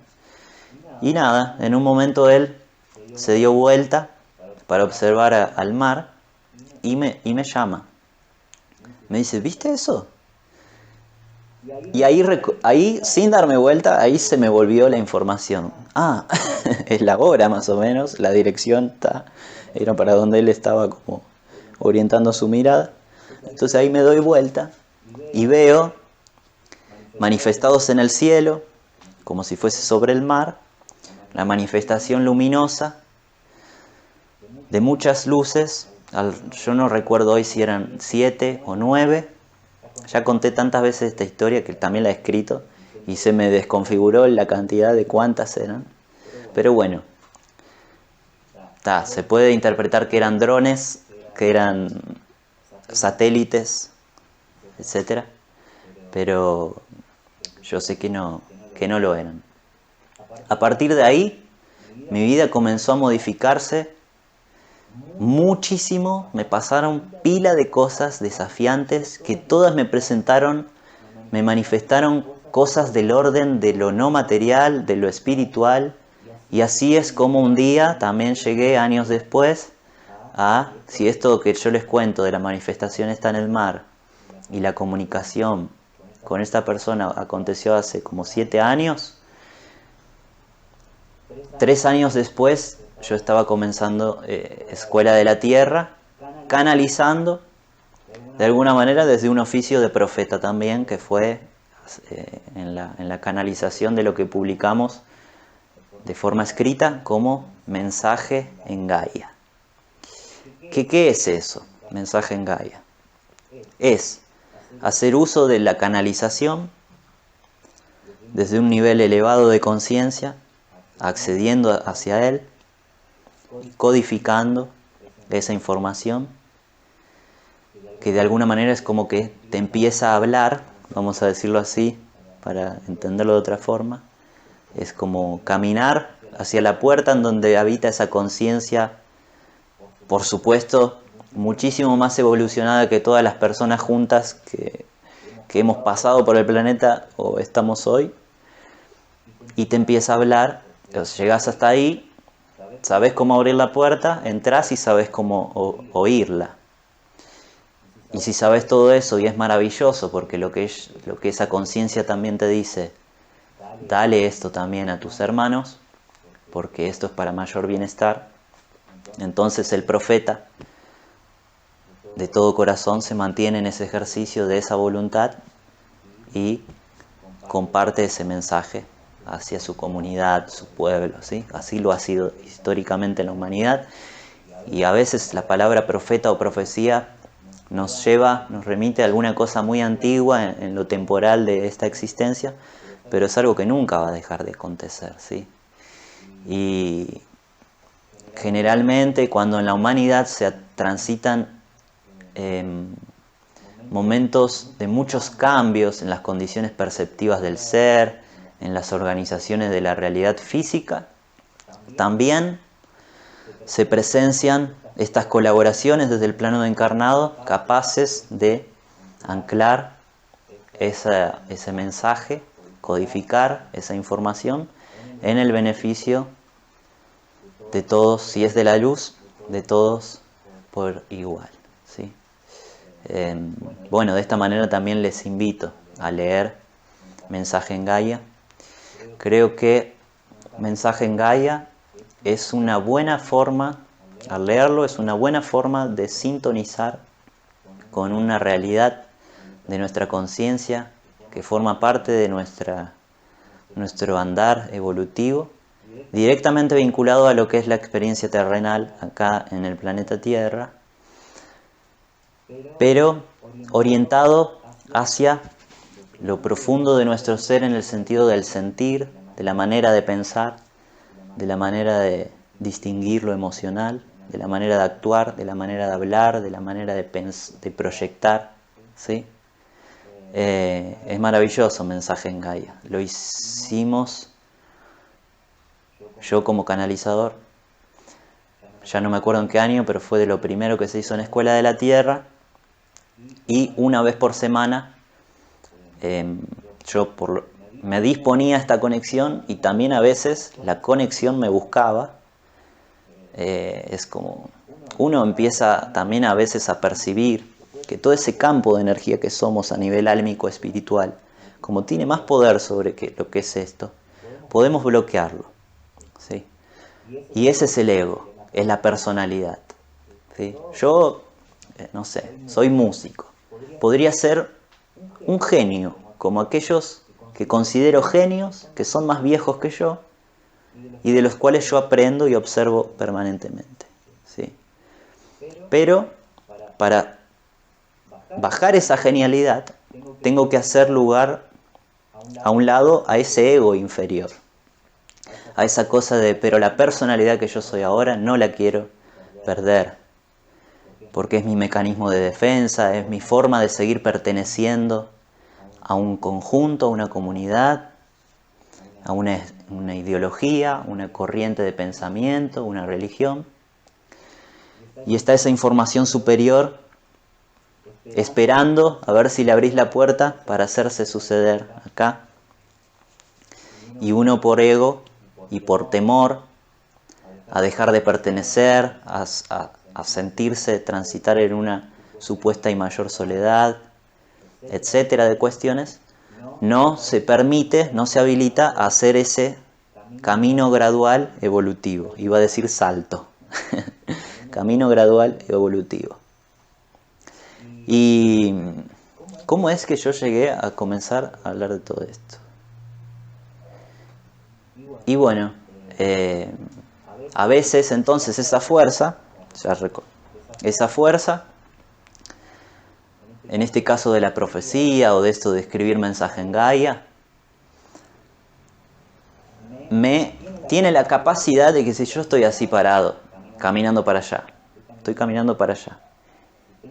Y nada, en un momento él se dio vuelta para observar al mar y me llama. Me dice, ¿viste eso? Y ahí, sin darme vuelta, ahí se me volvió la información. Es la hora más o menos, la dirección era para donde él estaba como orientando su mirada. Entonces ahí me doy vuelta y veo manifestados en el cielo, como si fuese sobre el mar, la manifestación luminosa de muchas luces. Yo no recuerdo hoy si eran 7 o 9. Ya conté tantas veces esta historia que también la he escrito y se me desconfiguró la cantidad de cuántas eran. Pero bueno, se puede interpretar que eran drones, que eran satélites, etc. Pero yo sé que no lo eran. A partir de ahí, mi vida comenzó a modificarse muchísimo. Me pasaron pila de cosas desafiantes que todas me manifestaron cosas del orden de lo no material, de lo espiritual. Y así es como un día también llegué, años después, si esto que yo les cuento de la manifestación está en el mar y la comunicación con esta persona aconteció hace como 7 años, 3 años después yo estaba comenzando Escuela de la Tierra, canalizando de alguna manera desde un oficio de profeta también, que fue en la canalización de lo que publicamos de forma escrita como mensaje en Gaia. ¿Qué es eso? Mensaje en Gaia. Es hacer uso de la canalización desde un nivel elevado de conciencia, accediendo hacia él, codificando esa información, que de alguna manera es como que te empieza a hablar, vamos a decirlo así, para entenderlo de otra forma. Es como caminar hacia la puerta en donde habita esa conciencia, por supuesto, muchísimo más evolucionada que todas las personas juntas que hemos pasado por el planeta o estamos hoy, y te empieza a hablar. Entonces, llegas hasta ahí, sabes cómo abrir la puerta, entras y sabes cómo oírla. Y si sabes todo eso, y es maravilloso, porque lo que esa conciencia también te dice, dale esto también a tus hermanos, porque esto es para mayor bienestar. Entonces el profeta de todo corazón se mantiene en ese ejercicio de esa voluntad y comparte ese mensaje hacia su comunidad, su pueblo, ¿sí? Así lo ha sido históricamente en la humanidad. Y a veces la palabra profeta o profecía nos remite a alguna cosa muy antigua en lo temporal de esta existencia, pero es algo que nunca va a dejar de acontecer, ¿sí? Y generalmente cuando en la humanidad se transitan momentos de muchos cambios en las condiciones perceptivas del ser, en las organizaciones de la realidad física, también se presencian estas colaboraciones desde el plano de encarnado capaces de anclar ese mensaje, codificar esa información en el beneficio de todos, si es de la luz, de todos por igual, ¿sí? Bueno, de esta manera también les invito a leer Mensaje en Gaia. Creo que Mensaje en Gaia es una buena forma, al leerlo, es una buena forma de sintonizar con una realidad de nuestra conciencia que forma parte de nuestro andar evolutivo, directamente vinculado a lo que es la experiencia terrenal acá en el planeta Tierra, pero orientado hacia lo profundo de nuestro ser en el sentido del sentir, de la manera de pensar, de la manera de distinguir lo emocional, de la manera de actuar, de la manera de hablar, de la manera de proyectar, ¿sí? Es maravilloso Mensaje en Gaia. Lo hicimos yo como canalizador, ya no me acuerdo en qué año, pero fue de lo primero que se hizo en Escuela de la Tierra, y una vez por semana me disponía a esta conexión, y también a veces la conexión me buscaba. Es como uno empieza también a veces a percibir que todo ese campo de energía que somos a nivel álmico espiritual, como tiene más poder sobre lo que es esto, podemos bloquearlo, ¿sí? Y ese es el ego, es la personalidad, ¿sí? Yo, no sé, soy músico, podría ser un genio, como aquellos que considero genios, que son más viejos que yo, y de los cuales yo aprendo y observo permanentemente. ¿Sí? Pero para bajar esa genialidad, tengo que hacer lugar a un lado a ese ego inferior, a esa cosa de, pero la personalidad que yo soy ahora no la quiero perder, porque es mi mecanismo de defensa, es mi forma de seguir perteneciendo a un conjunto, a una comunidad, a una ideología, una corriente de pensamiento, una religión. Y está esa información superior esperando a ver si le abrís la puerta para hacerse suceder acá. Y uno por ego y por temor a dejar de pertenecer, a sentirse, transitar en una supuesta y mayor soledad, etcétera, de cuestiones, no se permite, no se habilita a hacer ese camino gradual evolutivo. Iba a decir salto. Camino gradual evolutivo. ¿Y cómo es que yo llegué a comenzar a hablar de todo esto? Y bueno, a veces entonces esa fuerza, en este caso de la profecía o de esto de escribir mensaje en Gaia, tiene la capacidad de que si yo estoy así parado, caminando para allá, estoy caminando para allá,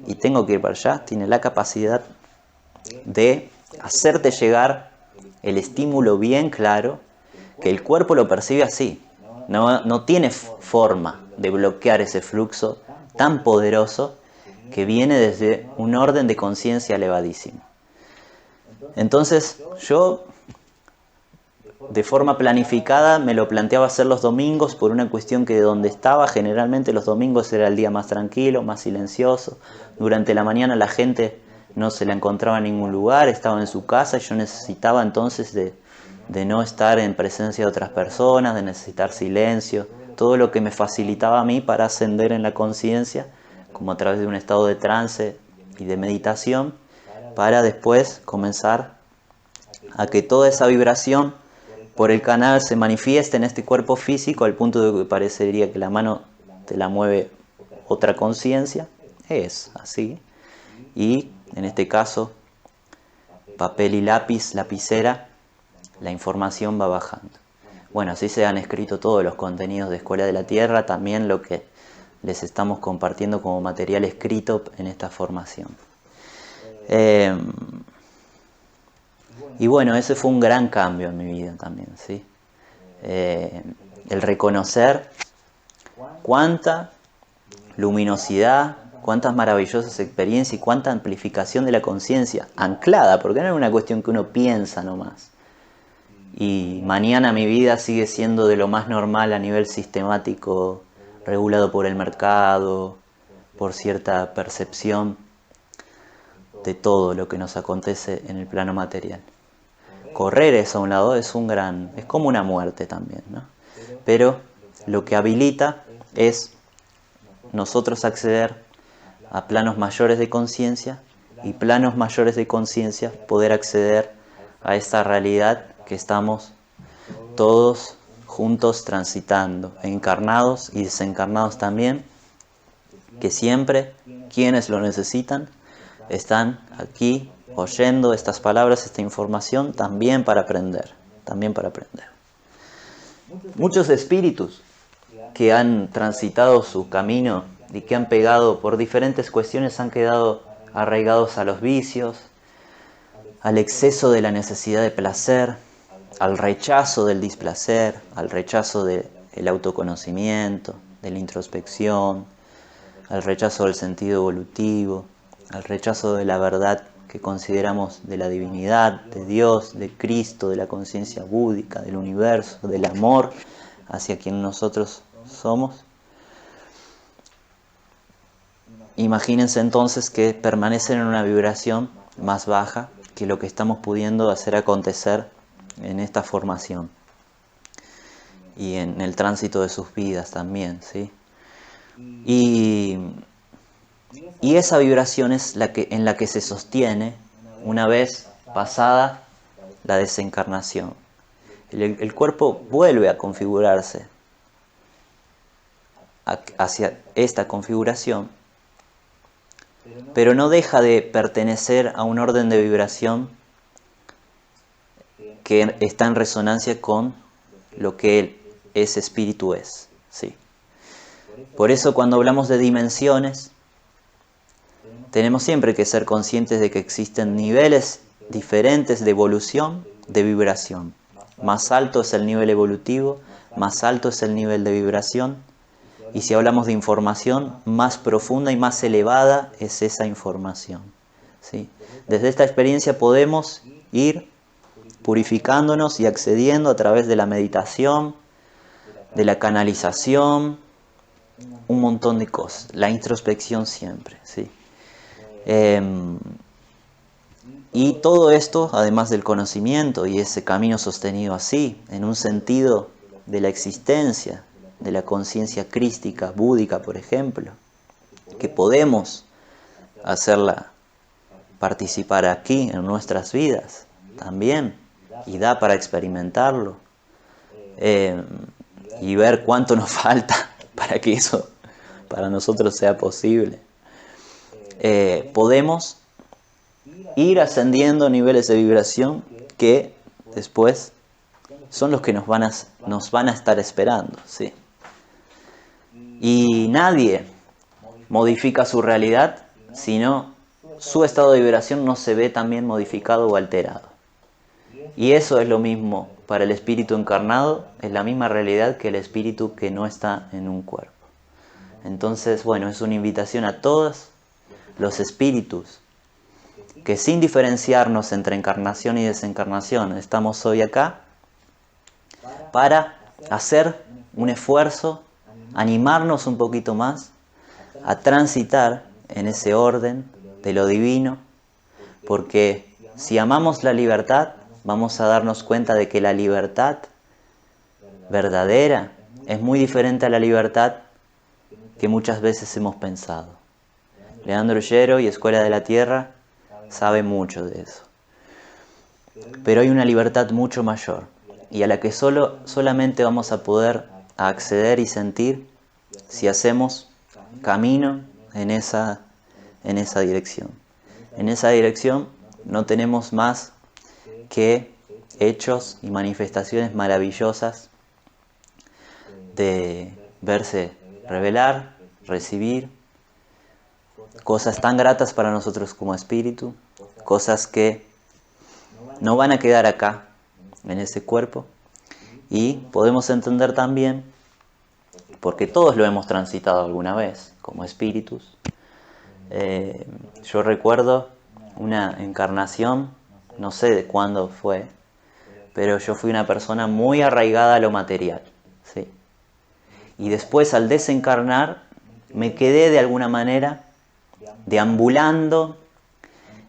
y tengo que ir para allá, tiene la capacidad de hacerte llegar el estímulo bien claro, que el cuerpo lo percibe así. No tiene forma de bloquear ese fluxo tan poderoso que viene desde un orden de conciencia elevadísimo. Entonces yo, de forma planificada, me lo planteaba hacer los domingos por una cuestión que de donde estaba, generalmente los domingos era el día más tranquilo, más silencioso. Durante la mañana la gente no se la encontraba en ningún lugar, estaba en su casa y yo necesitaba entonces de no estar en presencia de otras personas, de necesitar silencio, todo lo que me facilitaba a mí para ascender en la conciencia, como a través de un estado de trance y de meditación, para después comenzar a que toda esa vibración por el canal se manifieste en este cuerpo físico al punto de que parecería que la mano te la mueve otra conciencia. Es así. Y en este caso, papel y lápiz, lapicera, la información va bajando. Bueno, así se han escrito todos los contenidos de Escuela de la Tierra, también lo que les estamos compartiendo como material escrito en esta formación. Y bueno, ese fue un gran cambio en mi vida también, ¿sí? El reconocer cuánta luminosidad, cuántas maravillosas experiencias y cuánta amplificación de la conciencia, anclada, porque no es una cuestión que uno piensa nomás. Y mañana mi vida sigue siendo de lo más normal a nivel sistemático, regulado por el mercado, por cierta percepción de todo lo que nos acontece en el plano material. Correr eso a un lado es como una muerte también, ¿no? Pero lo que habilita es nosotros acceder a planos mayores de conciencia y planos mayores de conciencia poder acceder a esta realidad que estamos todos juntos transitando, encarnados y desencarnados también, que siempre quienes lo necesitan están aquí oyendo estas palabras, esta información, también para aprender, Muchos espíritus que han transitado su camino y que han pegado por diferentes cuestiones han quedado arraigados a los vicios, al exceso de la necesidad de placer, al rechazo del displacer, al rechazo del autoconocimiento, de la introspección, al rechazo del sentido evolutivo, al rechazo de la verdad que consideramos de la divinidad, de Dios, de Cristo, de la conciencia búdica, del universo, del amor hacia quien nosotros somos. Imagínense entonces que permanecen en una vibración más baja que lo que estamos pudiendo hacer acontecer en esta formación y en el tránsito de sus vidas también, ¿sí? Y Y esa vibración es en la que se sostiene una vez pasada la desencarnación. El cuerpo vuelve a configurarse hacia esta configuración, pero no deja de pertenecer a un orden de vibración que está en resonancia con lo que ese espíritu es. ¿Sí? Por eso cuando hablamos de dimensiones, tenemos siempre que ser conscientes de que existen niveles diferentes de evolución, de vibración. Más alto es el nivel evolutivo, más alto es el nivel de vibración. Y si hablamos de información, más profunda y más elevada es esa información. ¿Sí? Desde esta experiencia podemos ir purificándonos y accediendo a través de la meditación, de la canalización, un montón de cosas. La introspección siempre. ¿Sí? Y todo esto, además del conocimiento y ese camino sostenido así, en un sentido de la existencia, de la conciencia crística, búdica, por ejemplo, que podemos hacerla participar aquí en nuestras vidas también, y da para experimentarlo, y ver cuánto nos falta para que eso para nosotros sea posible. Podemos ir ascendiendo niveles de vibración que después son los que nos van a estar esperando, ¿sí? Y nadie modifica su realidad, sino su estado de vibración no se ve también modificado o alterado. Y eso es lo mismo para el espíritu encarnado, es la misma realidad que el espíritu que no está en un cuerpo. Entonces, bueno, es una invitación a todos los espíritus que sin diferenciarnos entre encarnación y desencarnación, estamos hoy acá para hacer un esfuerzo, animarnos un poquito más a transitar en ese orden de lo divino, porque si amamos la libertad, vamos a darnos cuenta de que la libertad verdadera es muy diferente a la libertad que muchas veces hemos pensado. Leandro Ollero y Escuela de la Tierra sabe mucho de eso. Pero hay una libertad mucho mayor y a la que solamente vamos a poder acceder y sentir si hacemos camino en esa dirección. En esa dirección no tenemos más que hechos y manifestaciones maravillosas de verse revelar, recibir, cosas tan gratas para nosotros como espíritu, cosas que no van a quedar acá, en ese cuerpo, y podemos entender también, porque todos lo hemos transitado alguna vez, como espíritus. Yo recuerdo una encarnación, no sé de cuándo fue, pero yo fui una persona muy arraigada a lo material, ¿sí? Y después al desencarnar me quedé de alguna manera deambulando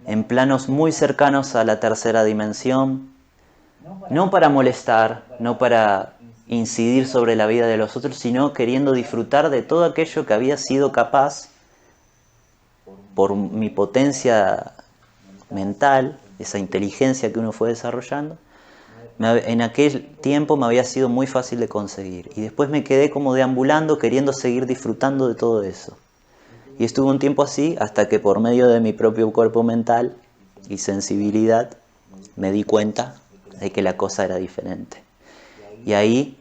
en planos muy cercanos a la tercera dimensión, no para molestar, no para incidir sobre la vida de los otros, sino queriendo disfrutar de todo aquello que había sido capaz, por mi potencia mental, esa inteligencia que uno fue desarrollando, en aquel tiempo me había sido muy fácil de conseguir. Y después me quedé como deambulando, queriendo seguir disfrutando de todo eso. Y estuve un tiempo así hasta que por medio de mi propio cuerpo mental y sensibilidad me di cuenta de que la cosa era diferente. Y ahí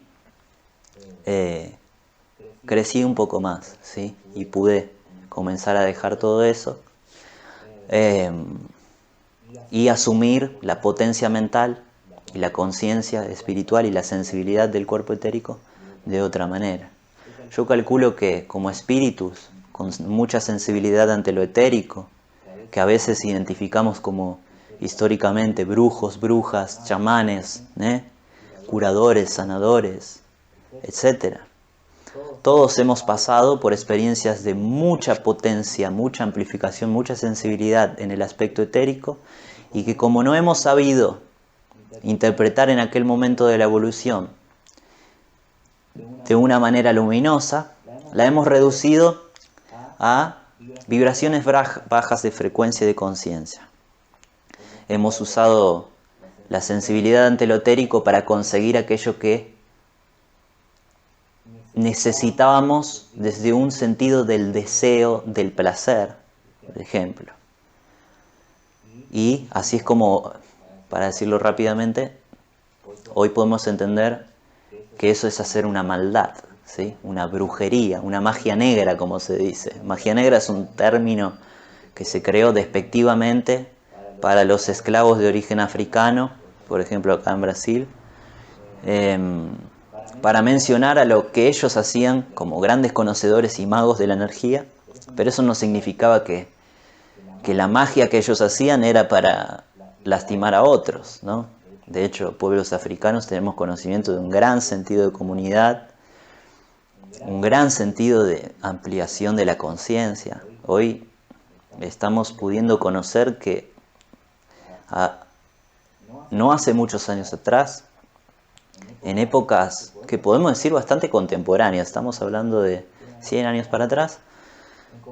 crecí un poco más, ¿sí? Y pude comenzar a dejar todo eso y asumir la potencia mental y la conciencia espiritual y la sensibilidad del cuerpo etérico de otra manera. Yo calculo que como espíritus con mucha sensibilidad ante lo etérico, que a veces identificamos como históricamente brujos, brujas, chamanes, curadores, sanadores, etc. Todos hemos pasado por experiencias de mucha potencia, mucha amplificación, mucha sensibilidad en el aspecto etérico, y que como no hemos sabido interpretar en aquel momento de la evolución de una manera luminosa, la hemos reducido a vibraciones bajas de frecuencia de conciencia. Hemos usado la sensibilidad ante lo etérico para conseguir aquello que necesitábamos desde un sentido del deseo, del placer, por ejemplo. Y así es como, para decirlo rápidamente, hoy podemos entender que eso es hacer una maldad, ¿sí? Una brujería, una magia negra, como se dice. Magia negra es un término que se creó despectivamente para los esclavos de origen africano, por ejemplo acá en Brasil, para mencionar a lo que ellos hacían como grandes conocedores y magos de la energía, pero eso no significaba que la magia que ellos hacían era para lastimar a otros, ¿no? De hecho, pueblos africanos tenemos conocimiento de un gran sentido de comunidad, un gran sentido de ampliación de la conciencia. Hoy estamos pudiendo conocer que no hace muchos años atrás, en épocas que podemos decir bastante contemporáneas, estamos hablando de 100 años para atrás,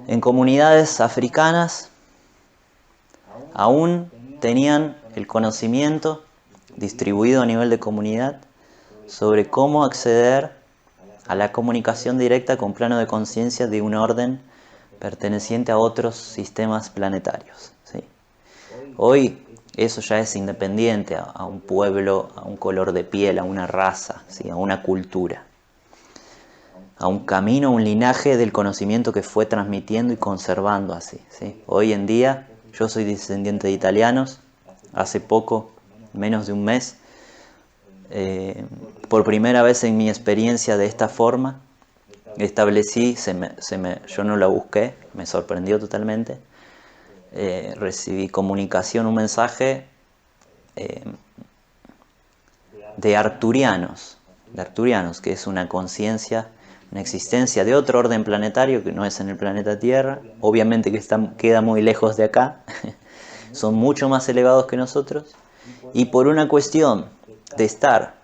en comunidades africanas aún tenían el conocimiento distribuido a nivel de comunidad sobre cómo acceder a la comunicación directa con plano de conciencia de un orden perteneciente a otros sistemas planetarios, ¿sí? Hoy eso ya es independiente a un pueblo, a un color de piel, a una raza, ¿sí? A una cultura, a un camino, a un linaje del conocimiento que fue transmitiendo y conservando así, ¿sí? Hoy en día yo soy descendiente de italianos. Hace poco, menos de un mes, por primera vez en mi experiencia de esta forma, establecí, yo no la busqué, me sorprendió totalmente, recibí comunicación, un mensaje de arturianos, que es una conciencia, una existencia de otro orden planetario que no es en el planeta Tierra, obviamente que queda muy lejos de acá, son mucho más elevados que nosotros, y por una cuestión de estar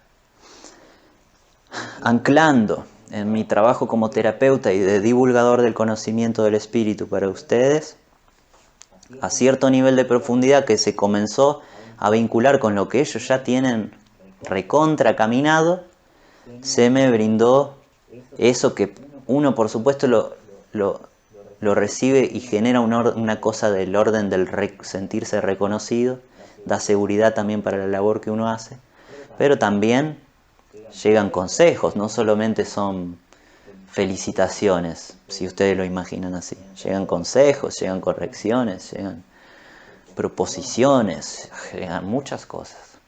anclando en mi trabajo como terapeuta y de divulgador del conocimiento del espíritu para ustedes, a cierto nivel de profundidad que se comenzó a vincular con lo que ellos ya tienen recontra caminado, se me brindó eso que uno por supuesto lo recibe y genera una cosa del orden del sentirse reconocido, da seguridad también para la labor que uno hace, pero también llegan consejos, no solamente son felicitaciones, si ustedes lo imaginan así. Llegan consejos, llegan correcciones, llegan proposiciones, llegan muchas cosas.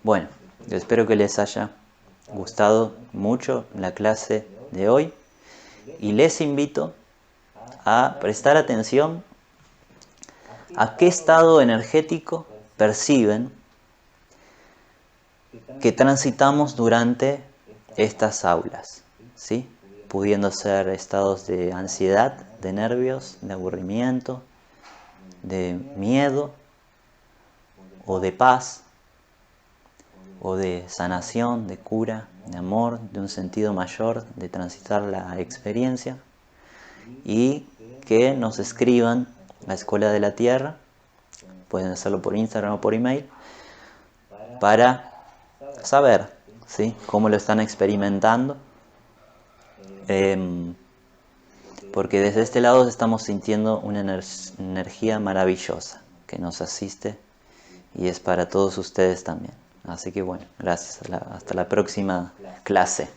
Bueno, yo espero que les haya gustado mucho la clase de hoy y les invito a prestar atención a qué estado energético perciben que transitamos durante estas aulas, ¿sí? Pudiendo ser estados de ansiedad, de nervios, de aburrimiento, de miedo, o de paz, o de sanación, de cura, de amor, de un sentido mayor de transitar la experiencia, y que nos escriban a la Escuela de la Tierra, pueden hacerlo por Instagram o por email, para saber, ¿sí?, cómo lo están experimentando, porque desde este lado estamos sintiendo una energía maravillosa que nos asiste y es para todos ustedes también. Así que bueno, gracias, hasta la próxima clase.